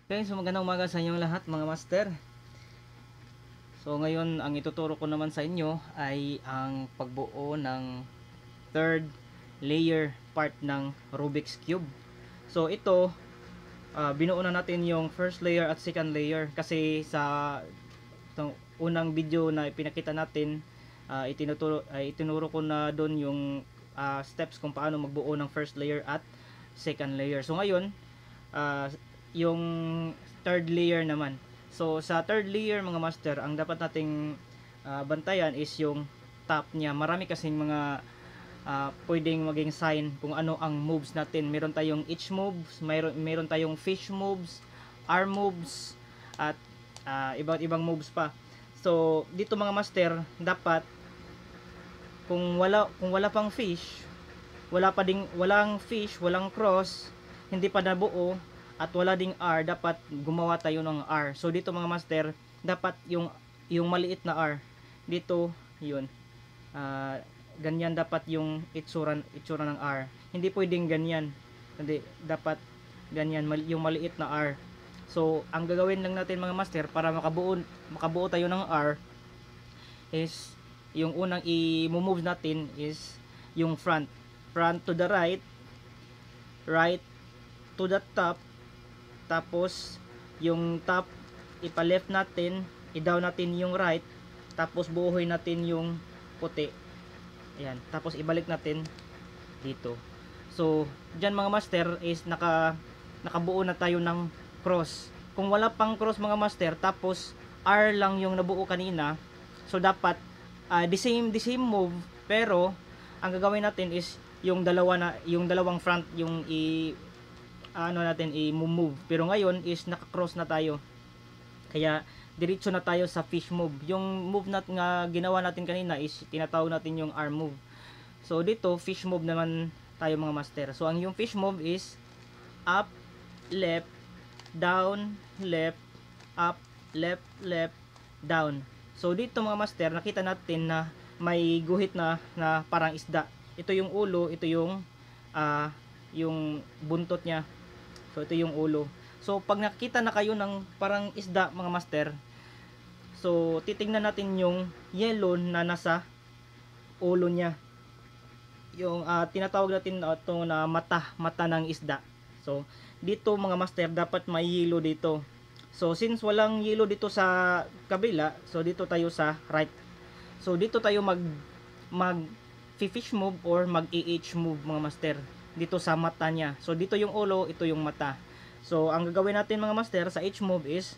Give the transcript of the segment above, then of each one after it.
Okay, so magandang umaga sa inyong lahat mga master. So ngayon ang ituturo ko naman sa inyo ay ang pagbuo ng third layer part ng Rubik's Cube. So ito, binuo na natin yung first layer at second layer kasi sa itong unang video na ipinakita natin, itinuro ko na doon yung steps kung paano magbuo ng first layer at second layer. So ngayon, uh, yung third layer naman. So sa third layer mga master, ang dapat nating bantayan is yung top niya. Marami kasing mga pwedeng maging sign kung ano ang moves natin. Meron tayong H moves, meron tayong fish moves, R moves, at iba't ibang moves pa. So dito mga master, dapat kung wala pang fish, walang fish, walang cross, hindi pa nabuo, at wala ding R, dapat gumawa tayo ng R. So dito mga master, dapat yung maliit na R dito, yun. Ganyan dapat yung itsura ng R. Hindi pwedeng ganyan. Hindi, dapat ganyan yung maliit na R. So ang gagawin lang natin mga master para makabuo tayo ng R is yung unang i-move natin is yung front to the right, right to the top, tapos yung top ipa-left natin, i-down natin yung right, tapos buuhin natin yung puti. Ayan, tapos ibalik natin dito. So dyan mga master is nakabuo na tayo ng cross. Kung wala pang cross mga master, tapos R lang yung nabuo kanina, so dapat the same move, pero ang gagawin natin is yung dalawang front yung natin i-move. Pero ngayon is naka-cross na tayo. Kaya diretso na tayo sa fish move. Yung move nga ginawa natin kanina is tinatawag natin yung arm move. So dito fish move naman tayo mga master. So ang yung fish move is up, left, down, left, up, left, down. So dito mga master, nakita natin na may guhit na parang isda. Ito yung ulo, ito yung buntot niya. So ito yung ulo. So pag nakita na kayo ng parang isda mga master, so titingnan natin yung yellow na nasa ulo niya. Yung tinatawag natin ito na mata ng isda. So dito mga master, dapat may yellow dito. So since walang yellow dito sa kabila, so dito tayo sa right. So dito tayo mag fish move or mag AH move mga master, dito sa mata niya. So dito yung ulo, ito yung mata. So ang gagawin natin mga master sa H move is,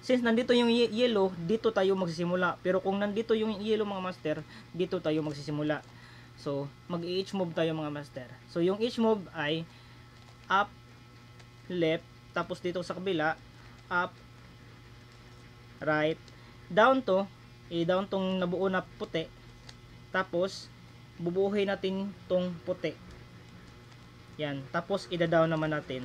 since nandito yung yellow, dito tayo magsisimula. Pero kung nandito yung yellow mga master, dito tayo magsisimula. So mag AH move tayo mga master. So yung H move ay up, left, tapos dito sa kabila, up, right, down to, down tong nabuo na puti, tapos bubuhay natin tong puti. Yan, tapos ida-down naman natin.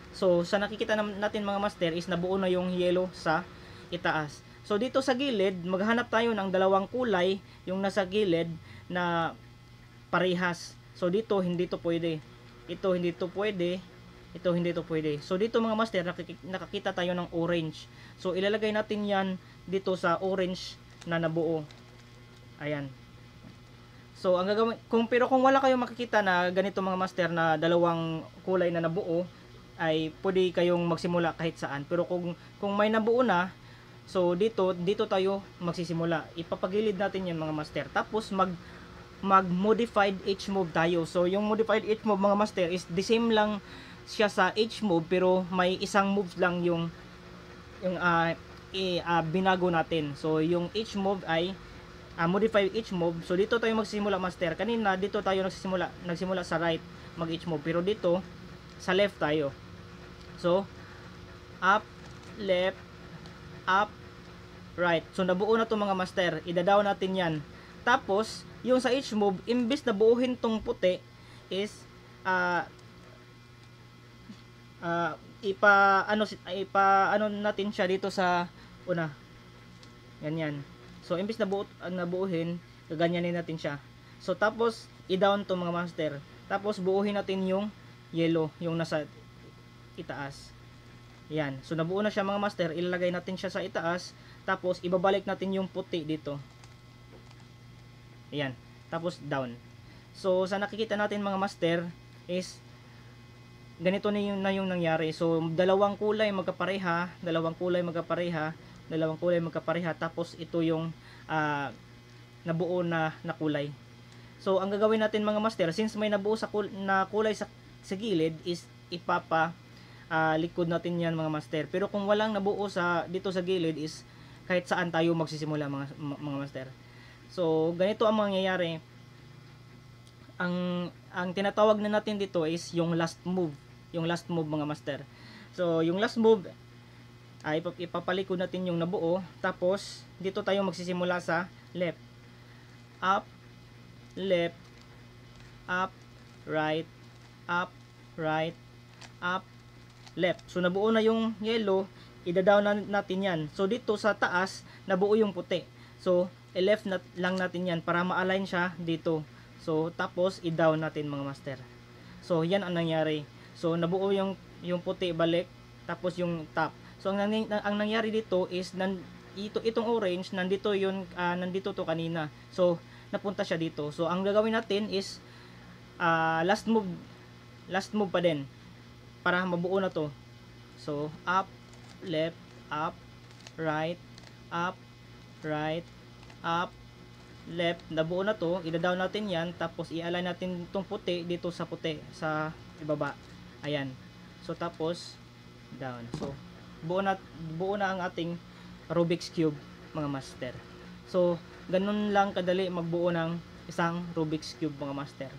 So sa nakikita natin mga master is nabuo na yung yellow sa itaas. So dito sa gilid, maghanap tayo ng dalawang kulay, yung nasa gilid na parehas. So dito hindi to pwede. Ito hindi to pwede. Ito hindi to pwede. So dito mga master, nakakita tayo ng orange. So ilalagay natin yan dito sa orange na nabuo. Ayan. So ang gagawin, kung wala kayong makikita na ganito mga master na dalawang kulay na nabuo, ay pwede kayong magsimula kahit saan. Pero kung may nabuo na, so dito tayo magsisimula. Ipapagilid natin yan mga master. Tapos mag modified H move tayo. So yung modified H move mga master is the same lang siya sa H move, pero may isang move lang yung binago natin. So yung H move ay modify H move. So dito tayo magsisimula master. Kanina dito tayo nagsimula sa right mag H move, pero dito sa left tayo. So up, left, up, right. So nabuo na to mga master. Ida-down natin yan. Tapos yung sa H move, imbis na buuhin tong puti is ipa natin siya dito sa una. Ganyan. So imbis na nabuuhin, gaganyanin natin siya. So tapos i-down to mga master. Tapos buuhin natin yung yellow, yung nasa itaas. Yan. So nabuo na siya mga master, ilalagay natin siya sa itaas, tapos ibabalik natin yung puti dito. Ayan. Tapos down. So sa nakikita natin mga master is ganito na yung nangyari. So dalawang kulay magkapareha, tapos ito yung nabuo na kulay. So ang gagawin natin mga master, since may nabuo na kulay sa gilid, is likod natin yan mga master. Pero kung walang nabuo dito sa gilid, is kahit saan tayo magsisimula mga master. So ganito ang mangyayari. Ang tinatawag na natin dito is yung last move mga master. So yung last move ay ipapalikod natin yung nabuo, tapos dito tayo magsisimula sa left, up, left, up, right, up, right, up, left. So nabuo na yung yellow, ida-down natin yan. So dito sa taas nabuo yung puti, so i-left lang natin yan para ma-align siya dito. So tapos i-down natin mga master. So yan ang nangyari. So nabuo yung puti balik, tapos yung top. So ang nangyari dito is itong orange nandito nandito to kanina. So napunta siya dito. So ang gagawin natin is last move pa din para mabuo na to. So up, left, up, right, up, right, up, left. Nabuo na to, ida-down natin yan, tapos i-align natin itong puti dito sa puti sa ibaba. Ayan. So tapos down. So buo na ang ating Rubik's Cube mga master. So ganun lang kadali magbuo ng isang Rubik's Cube mga master.